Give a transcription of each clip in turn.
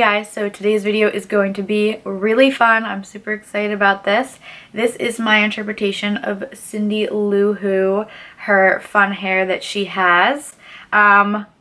guys, so today's video is going to be really fun. I'm super excited about this. This is my interpretation of Cindy Lou Who, her fun hair that she has.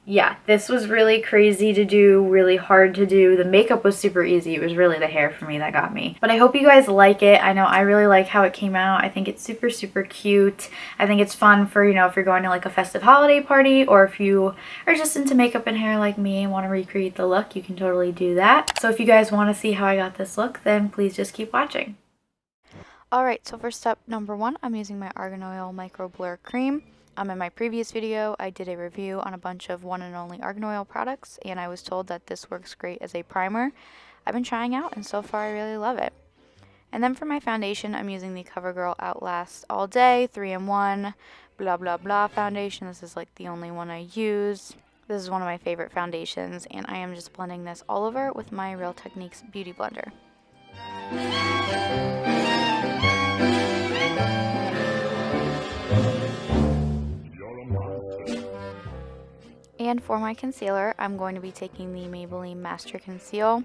Yeah, this was really crazy to do, really hard to do. The makeup was super easy. It was really the hair for me that got me. But I hope you guys like it. I know I really like how it came out. I think it's super, super cute. I think it's fun for, you know, if you're going to like a festive holiday party, or if you are just into makeup and hair like me and want to recreate the look, you can totally do that. So if you guys want to see how I got this look, then please just keep watching. Alright, so for step number 1, I'm using my Argan Oil Micro Blur Cream. In my previous video, I did a review on a bunch of one and only Argan Oil products, and I was told that this works great as a primer. I've been trying out, and so far I really love it. And then for my foundation, I'm using the Covergirl Outlast All Day 3-in-1 blah blah blah foundation. This is like the only one I use. This is one of my favorite foundations, and I am just blending this all over with my Real Techniques Beauty Blender. And for my concealer, I'm going to be taking the Maybelline Master Conceal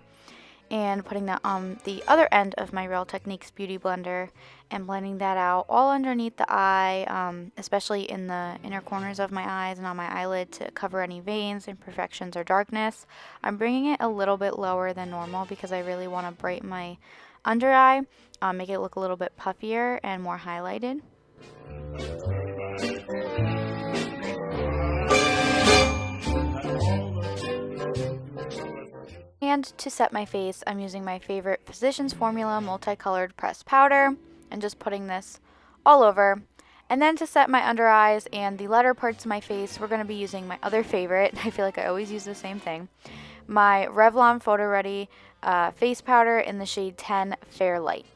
and putting that on the other end of my Real Techniques Beauty Blender and blending that out all underneath the eye, especially in the inner corners of my eyes and on my eyelid to cover any veins, imperfections, or darkness. I'm bringing it a little bit lower than normal because I really want to brighten my under eye, make it look a little bit puffier and more highlighted. And to set my face, I'm using my favorite Physicians Formula multicolored pressed powder and just putting this all over. And then to set my under eyes and the lighter parts of my face, we're going to be using my other favorite. I feel like I always use the same thing. My Revlon Photoready face powder in the shade 10 Fair Light.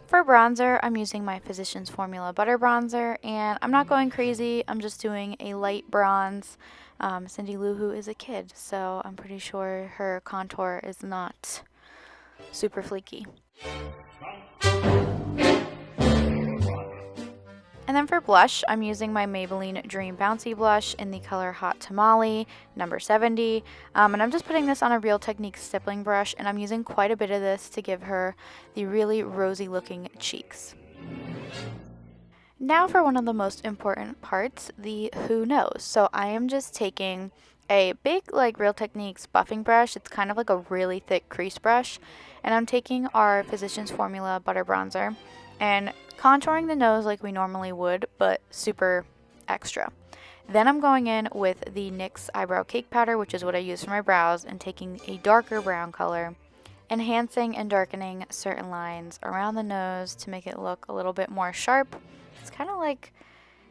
For bronzer, I'm using my Physicians Formula Butter Bronzer, and I'm not going crazy. I'm just doing a light bronze. Cindy Lou Who is a kid, so I'm pretty sure her contour is not super fleeky. And then for blush, I'm using my Maybelline Dream Bouncy blush in the color Hot Tamale, number 70. And I'm just putting this on a Real Techniques stippling brush, and I'm using quite a bit of this to give her the really rosy looking cheeks. Now for one of the most important parts, the Who Knows. So I am just taking a big like Real Techniques buffing brush. It's kind of like a really thick crease brush. And I'm taking our Physicians Formula Butter Bronzer and contouring the nose like we normally would, but super extra. Then I'm going in with the NYX Eyebrow Cake Powder, which is what I use for my brows, and taking a darker brown color, enhancing and darkening certain lines around the nose to make it look a little bit more sharp. It's kind of like,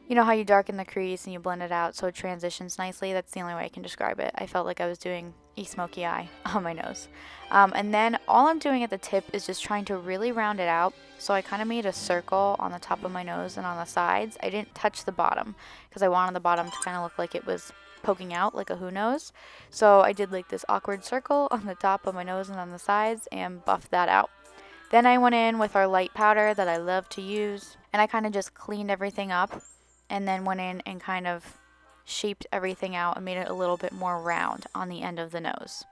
you know how you darken the crease and you blend it out so it transitions nicely? That's the only way I can describe it. I felt like I was doing a smoky eye on my nose. And then all I'm doing at the tip is just trying to really round it out. So I kind of made a circle on the top of my nose and on the sides. I didn't touch the bottom because I wanted the bottom to kind of look like it was poking out like a Who Knows. So I did like this awkward circle on the top of my nose and on the sides and buffed that out. Then I went in with our light powder that I love to use, and I kind of just cleaned everything up and then went in and kind of shaped everything out and made it a little bit more round on the end of the nose.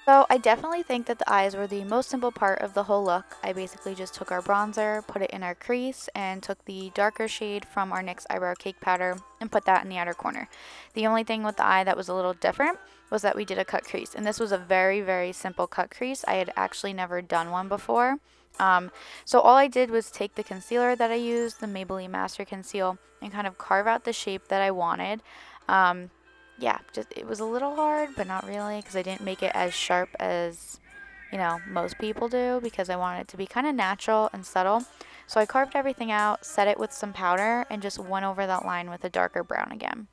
So I definitely think that the eyes were the most simple part of the whole look. I basically just took our bronzer, put it in our crease, and took the darker shade from our NYX Eyebrow Cake Powder and put that in the outer corner. The only thing with the eye that was a little different was that we did a cut crease, and this was a very, very simple cut crease. I had actually never done one before. So all I did was take the concealer that I used, the Maybelline Master Conceal, and kind of carve out the shape that I wanted. Yeah, just it was a little hard, but not really, because I didn't make it as sharp as, you know, most people do, because I wanted it to be kind of natural and subtle. So I carved everything out, set it with some powder, and just went over that line with a darker brown again.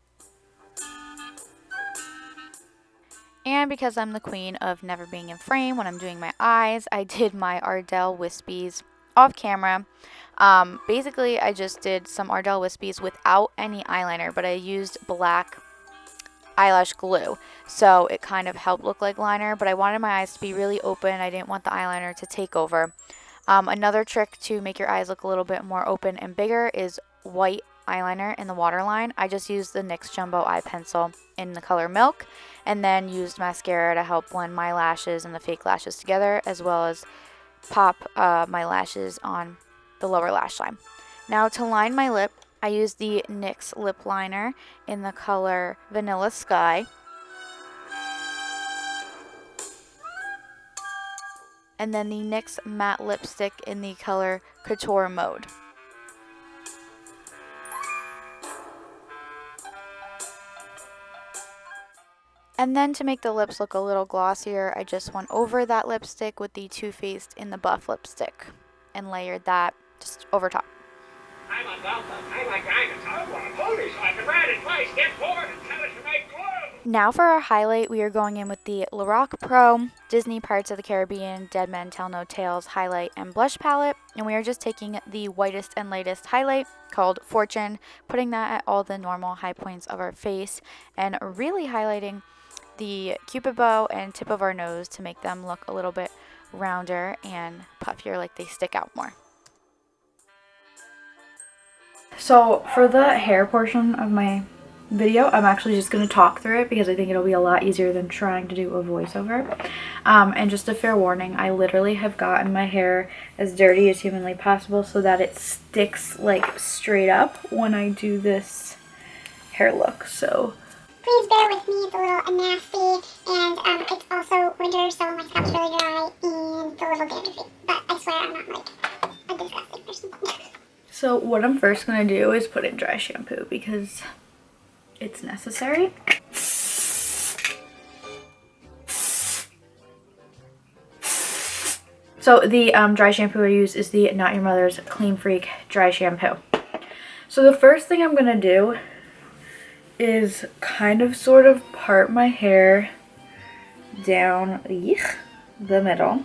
And because I'm the queen of never being in frame when I'm doing my eyes, I did my Ardell Wispies off camera. Basically, I just did some Ardell Wispies without any eyeliner, but I used black eyelash glue, so it kind of helped look like liner, but I wanted my eyes to be really open. I didn't want the eyeliner to take over. Another trick to make your eyes look a little bit more open and bigger is white eyeliner in the waterline. I just used the NYX Jumbo eye pencil in the color Milk, and then used mascara to help blend my lashes and the fake lashes together, as well as pop my lashes on the lower lash line. Now to line my lip, I used the NYX lip liner in the color Vanilla Sky. And then the NYX matte lipstick in the color Couture Mode. And then to make the lips look a little glossier, I just went over that lipstick with the Too Faced in the Buff lipstick and layered that just over top. I'm a Delta. I like diamonds. I want a pony so I can ride and place, get bored, and tell it to make glue. Now for our highlight, we are going in with the Lorac Pro Disney Pirates of the Caribbean Dead Men Tell No Tales highlight and blush palette. And we are just taking the whitest and lightest highlight called Fortune, putting that at all the normal high points of our face, and really highlighting the cupid bow and tip of our nose to make them look a little bit rounder and puffier, like they stick out more. So for the hair portion of my video, I'm actually just going to talk through it because I think it'll be a lot easier than trying to do a voiceover. And just a fair warning, I literally have gotten my hair as dirty as humanly possible so that it sticks like straight up when I do this hair look. So please bear with me, it's a little nasty, and it's also winter, so my scalp's really dry and it's a little dandruffy. But I swear I'm not like a disgusting person. So what I'm first going to do is put in dry shampoo because it's necessary. So the dry shampoo I use is the Not Your Mother's Clean Freak Dry Shampoo. So the first thing I'm going to do is kind of sort of part my hair down the middle.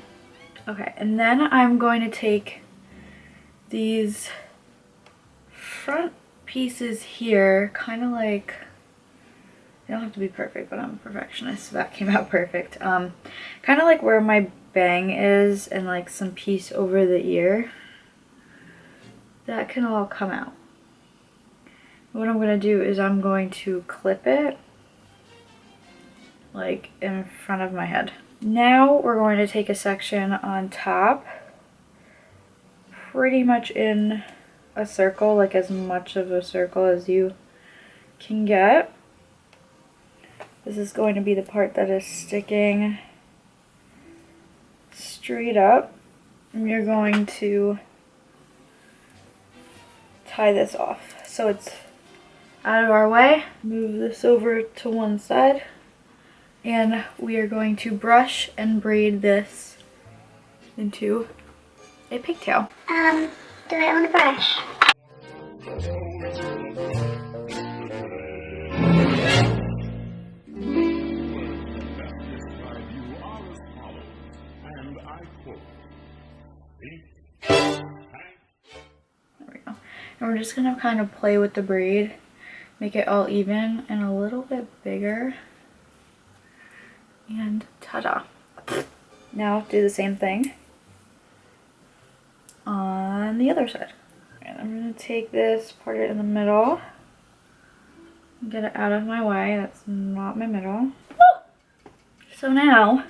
Okay, and then I'm going to take these front pieces here, kind of like, they don't have to be perfect, but I'm a perfectionist, so that came out perfect. Kind of like where my bang is and like some piece over the ear. That can all come out. What I'm going to do is I'm going to clip it like in front of my head. Now we're going to take a section on top, pretty much in a circle, like as much of a circle as you can get. This is going to be the part that is sticking straight up, and you're going to tie this off so it's out of our way. Move this over to one side, and we are going to brush and braid this into a pigtail. Do I own a brush? There we go. And we're just gonna kind of play with the braid, make it all even and a little bit bigger, and ta-da. Now do the same thing on the other side. And I'm going to take this, part it in the middle, get it out of my way. That's not my middle. Woo! So now, I'm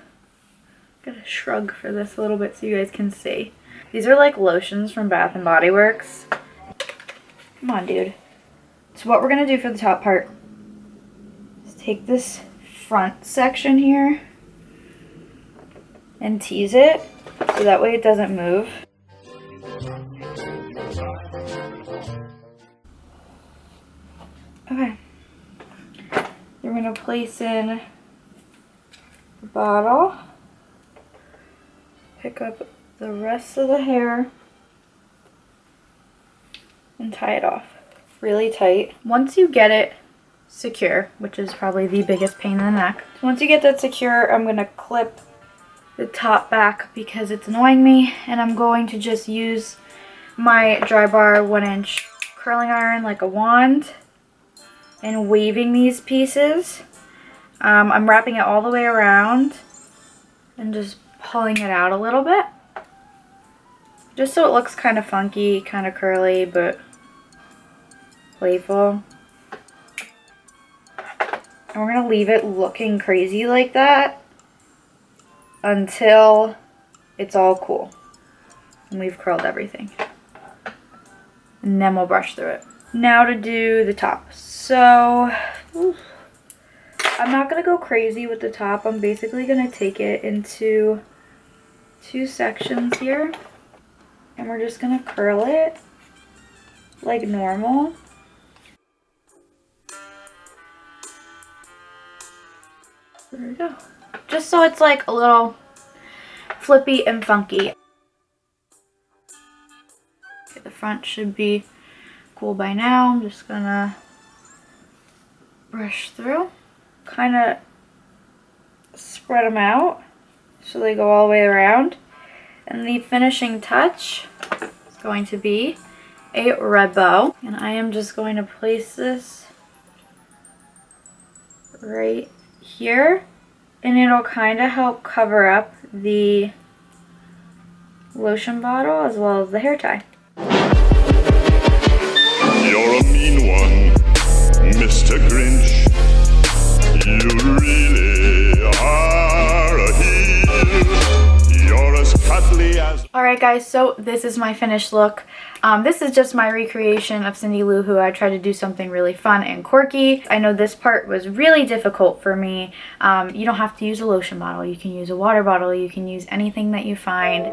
going to shrug for this a little bit so you guys can see. These are like lotions from Bath & Body Works. Come on, dude. So what we're going to do for the top part is take this front section here and tease it so that way it doesn't move. Okay, you're going to place in the bottle, pick up the rest of the hair, and tie it off really tight. Once you get it secure, which is probably the biggest pain in the neck, once you get that secure, I'm going to clip the top back because it's annoying me, and I'm going to just use my Dry Bar 1-inch curling iron like a wand and waving these pieces I'm wrapping it all the way around and just pulling it out a little bit. Just so it looks kind of funky, kind of curly, but playful. And we're going to leave it looking crazy like that until it's all cool. And we've curled everything. And then we'll brush through it. Now to do the top. So, I'm not going to go crazy with the top. I'm basically going to take it into 2 sections here. And we're just going to curl it like normal. There we go. Just so it's like a little flippy and funky. Okay, the front should be cool by now. I'm just gonna brush through. Kind of spread them out so they go all the way around. And the finishing touch is going to be a red bow. And I am just going to place this right here. And it'll kind of help cover up the lotion bottle as well as the hair tie. You're a mean one, Mr. Grinch. You really are a heel. You're as cuddly as... Alright guys, so this is my finished look. This is just my recreation of Cindy Lou Who. I tried to do something really fun and quirky. I know this part was really difficult for me. You don't have to use a lotion bottle. You can use a water bottle. You can use anything that you find.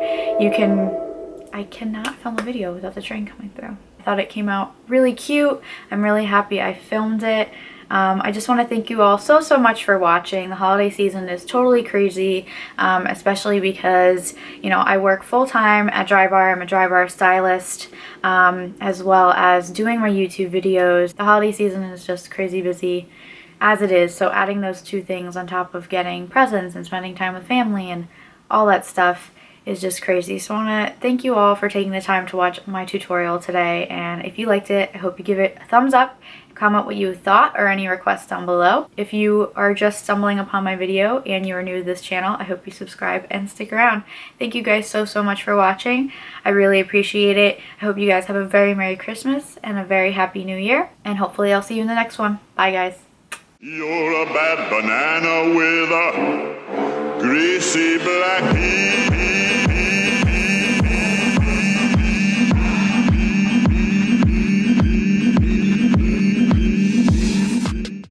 I cannot film a video without the train coming through. I thought it came out really cute. I'm really happy I filmed it. I just want to thank you all so much for watching. The holiday season is totally crazy, especially because, you know, I work full-time at Drybar. I'm a Drybar stylist, as well as doing my YouTube videos. The holiday season is just crazy busy as it is, so adding those 2 things on top of getting presents and spending time with family and all that stuff is just crazy. So I want to thank you all for taking the time to watch my tutorial today, and if you liked it, I hope you give it a thumbs up. Comment what you thought or any requests down below. If you are just stumbling upon my video and you are new to this channel, I hope you subscribe and stick around. Thank you guys so much for watching. I really appreciate it. I hope you guys have a very Merry Christmas and a very Happy New Year, and hopefully I'll see you in the next one. Bye guys. You're a bad banana with a greasy black pea.